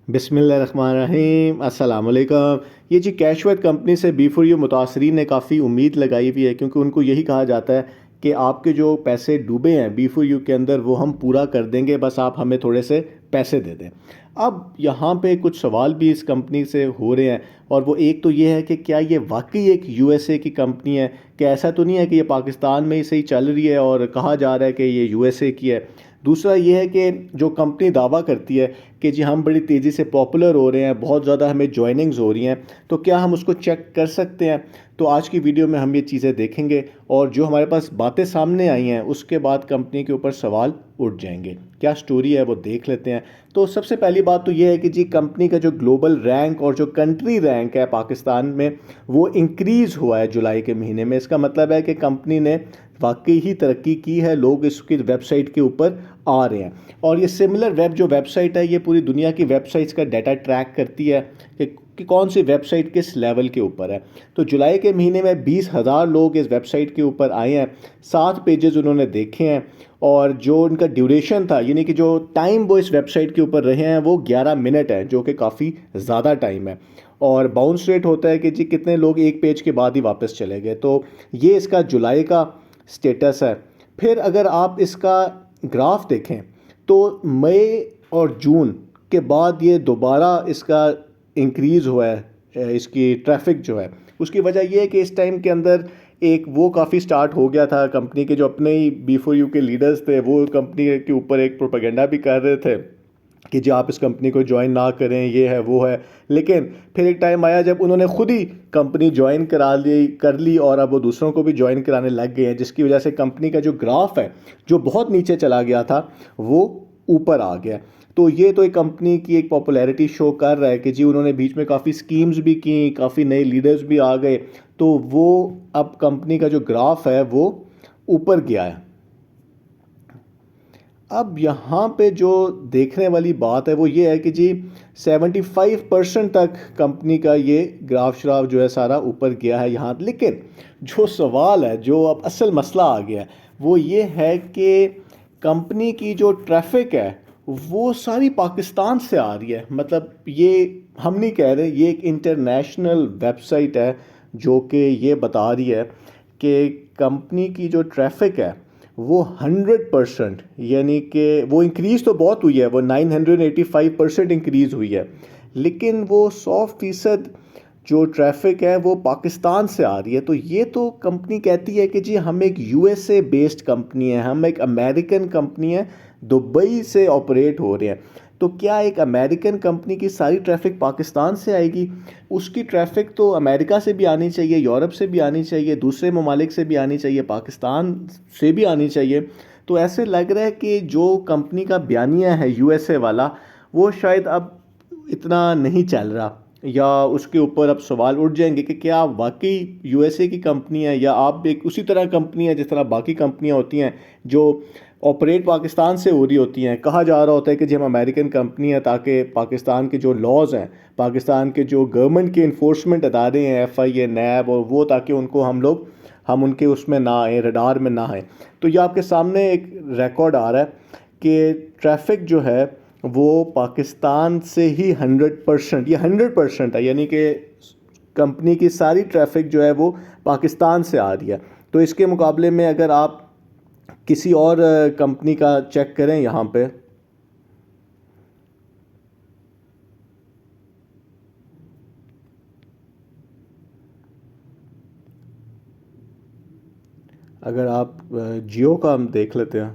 बिस्मिल्लाहिर्रहमानिर्रहीम अस्सलाम वालेकुम। ये जी कैशवर्थ कंपनी से बी4यू मुतासरीन ने काफ़ी उम्मीद लगाई हुई है, क्योंकि उनको यही कहा जाता है कि आपके जो पैसे डूबे हैं बी4यू के अंदर वो हम पूरा कर देंगे, बस आप हमें थोड़े से पैसे दे दें। अब यहाँ पे कुछ सवाल भी इस कंपनी से हो रहे हैं, और वो एक तो ये है कि क्या ये वाकई एक यूएसए की कंपनी है, कि ऐसा तो नहीं है कि ये पाकिस्तान में ही सही चल रही है और कहा जा रहा है कि ये यूएसए की है। दूसरा ये है कि जो कंपनी दावा करती है कि जी हम बड़ी तेज़ी से पॉपुलर हो रहे हैं, बहुत ज़्यादा हमें जॉइनिंग्स हो रही हैं, तो क्या हम उसको चेक कर सकते हैं? तो आज की वीडियो में हम ये चीज़ें देखेंगे, और जो हमारे पास बातें सामने आई हैं उसके बाद कंपनी के ऊपर सवाल उठ जाएंगे। क्या स्टोरी है वो देख लेते हैं। तो सबसे पहली बात तो ये है कि जी कंपनी का जो ग्लोबल रैंक और जो कंट्री रैंक है पाकिस्तान में, वो इंक्रीज़ हुआ है जुलाई के महीने में। इसका मतलब है कि कंपनी ने वाकई ही तरक्की की है, लोग इसकी वेबसाइट के ऊपर आ रहे हैं। और ये सिमिलर वेब जो वेबसाइट है, ये पूरी दुनिया की वेबसाइट्स का डाटा ट्रैक करती है कि कौन सी वेबसाइट किस लेवल के ऊपर है। तो जुलाई के महीने में 20,000 लोग इस वेबसाइट के ऊपर आए हैं, 7 पेजेस उन्होंने देखे हैं, और जो उनका ड्यूरेशन था, यानी कि जो टाइम वो इस वेबसाइट के ऊपर रहे हैं, वो 11 मिनट है, जो कि काफ़ी ज़्यादा टाइम है। और बाउंस रेट होता है कि जी कितने लोग एक पेज के बाद ही वापस चले गए। तो ये इसका जुलाई का स्टेटस है। फिर अगर आप इसका ग्राफ देखें तो मई और जून के बाद ये दोबारा इसका इंक्रीज़ हुआ है, इसकी ट्रैफिक जो है। उसकी वजह ये है कि इस टाइम के अंदर एक वो काफ़ी स्टार्ट हो गया था, कंपनी के जो अपने ही बी4यू के लीडर्स थे वो कंपनी के ऊपर एक प्रोपेगेंडा भी कर रहे थे कि जी आप इस कंपनी को ज्वाइन ना करें, ये है वो है। लेकिन फिर एक टाइम आया जब उन्होंने खुद ही कंपनी ज्वाइन कर ली, और अब वो दूसरों को भी ज्वाइन कराने लग गए हैं, जिसकी वजह से कंपनी का जो ग्राफ है, जो बहुत नीचे चला गया था, वो ऊपर आ गया। तो ये तो एक कंपनी की एक पॉपुलैरिटी शो कर रहा है कि जी उन्होंने बीच में काफ़ी स्कीम्स भी की, काफ़ी नए लीडर्स भी आ गए, तो वो अब कंपनी का जो ग्राफ है वो ऊपर गया है। अब यहाँ पे जो देखने वाली बात है वो ये है कि जी 75% तक कंपनी का ये ग्राफ श्राफ जो है सारा ऊपर गया है यहाँ। लेकिन जो सवाल है, जो अब असल मसला आ गया है, वो ये है कि कंपनी की जो ट्रैफिक है वो सारी पाकिस्तान से आ रही है। मतलब ये हम नहीं कह रहे, ये एक इंटरनेशनल वेबसाइट है जो कि ये बता रही है कि कंपनी की जो ट्रैफिक है वो 100%, यानी कि वो इंक्रीज़ तो बहुत हुई है, वो 985% इंक्रीज़ हुई है, लेकिन वो 100% जो ट्रैफिक है वो पाकिस्तान से आ रही है। तो ये तो कंपनी कहती है कि जी हम एक यूएसए बेस्ड कंपनी है, हम एक अमेरिकन कंपनी है, दुबई से ऑपरेट हो रहे हैं। तो क्या एक अमेरिकन कंपनी की सारी ट्रैफिक पाकिस्तान से आएगी? उसकी ट्रैफिक तो अमेरिका से भी आनी चाहिए, यूरोप से भी आनी चाहिए, दूसरे ममालिक से भी आनी चाहिए, पाकिस्तान से भी आनी चाहिए। तो ऐसे लग रहा है कि जो कंपनी का बयानिया है यूएसए वाला, वो शायद अब इतना नहीं चल रहा, या उसके ऊपर अब सवाल उठ जाएंगे कि क्या आप वाकई यूएसए की कंपनी है, या आप एक उसी तरह कंपनी है जिस तरह बाकी कंपनियां होती हैं जो ऑपरेट पाकिस्तान से हो रही होती हैं। कहा जा रहा होता है कि जी हम अमेरिकन कंपनी है ताकि पाकिस्तान के जो लॉज हैं, पाकिस्तान के जो गवर्नमेंट के इन्फोर्समेंट अदारे हैं, एफआईए, नैब और वो, ताकि उनको हम उनके उसमें ना आए, रडार में ना आए। तो ये आपके सामने एक रिकॉर्ड आ रहा है कि ट्रैफिक जो है वो पाकिस्तान से ही 100%, ये 100% है, यानी कि कंपनी की सारी ट्रैफिक जो है वो पाकिस्तान से आ रही है। तो इसके मुकाबले में अगर आप किसी और कंपनी का चेक करें, यहाँ पे अगर आप जियो का हम देख लेते हैं,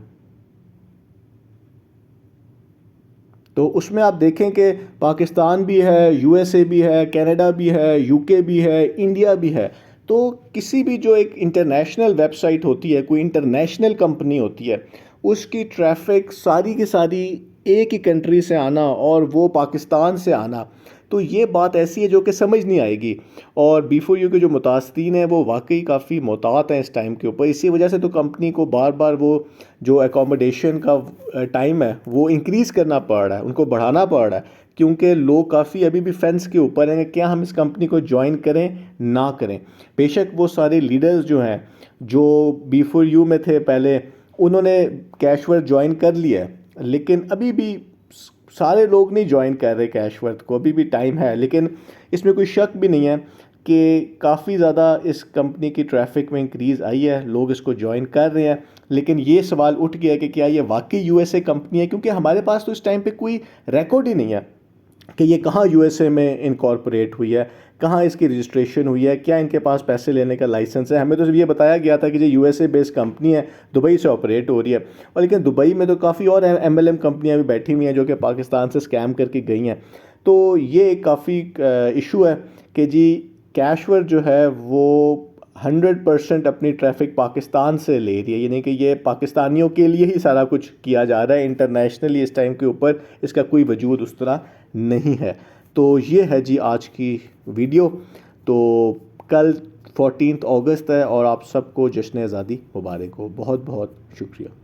तो उसमें आप देखें कि पाकिस्तान भी है, यूएसए भी है, कनाडा भी है, यूके भी है, इंडिया भी है। तो किसी भी जो एक इंटरनेशनल वेबसाइट होती है, कोई इंटरनेशनल कंपनी होती है, उसकी ट्रैफिक सारी की सारी एक ही कंट्री से आना और वो पाकिस्तान से आना, तो ये बात ऐसी है जो कि समझ नहीं आएगी। और बी4यू के जो मुतासरीन हैं वो वाकई काफ़ी मोहतात हैं इस टाइम के ऊपर। इसी वजह से तो कंपनी को बार बार वो जो एकोमोडेशन का टाइम है वो इंक्रीज़ करना पड़ रहा है, उनको बढ़ाना पड़ रहा है, क्योंकि लोग काफ़ी अभी भी फेंस के ऊपर हैं कि क्या हम इस कंपनी को ज्वाइन करें ना करें। बेशक वो सारे लीडर्स जो हैं, जो बी4यू में थे पहले, उन्होंने कैशवर्थ ज्वाइन कर लिया है, लेकिन अभी भी सारे लोग नहीं ज्वाइन कर रहे कैशवर्थ को, अभी भी टाइम है। लेकिन इसमें कोई शक भी नहीं है कि काफ़ी ज़्यादा इस कंपनी की ट्रैफिक में इंक्रीज़ आई है, लोग इसको ज्वाइन कर रहे हैं। लेकिन ये सवाल उठ गया कि क्या ये वाकई यूएसए कंपनी है, क्योंकि हमारे पास तो इस टाइम पे कोई रिकॉर्ड ही नहीं है कि ये कहाँ यूएसए में इनकॉर्पोरेट हुई है, कहाँ इसकी रजिस्ट्रेशन हुई है, क्या इनके पास पैसे लेने का लाइसेंस है। हमें तो सिर्फ ये बताया गया था कि ये यूएसए बेस्ड कंपनी है, दुबई से ऑपरेट हो रही है। और लेकिन दुबई में तो काफ़ी और एमएलएम कंपनियां भी बैठी हुई हैं जो कि पाकिस्तान से स्कैम करके गई हैं। तो ये एक काफ़ी इशू है कि जी कैशवर्थ जो है वो 100% अपनी ट्रैफिक पाकिस्तान से ले रही है, यानी कि ये पाकिस्तानियों के लिए ही सारा कुछ किया जा रहा है। इंटरनेशनली इस टाइम के ऊपर इसका कोई वजूद उस तरह नहीं है। तो ये है जी आज की वीडियो। तो कल 14 अगस्त है और आप सबको जश्न आज़ादी मुबारक हो। बहुत बहुत शुक्रिया।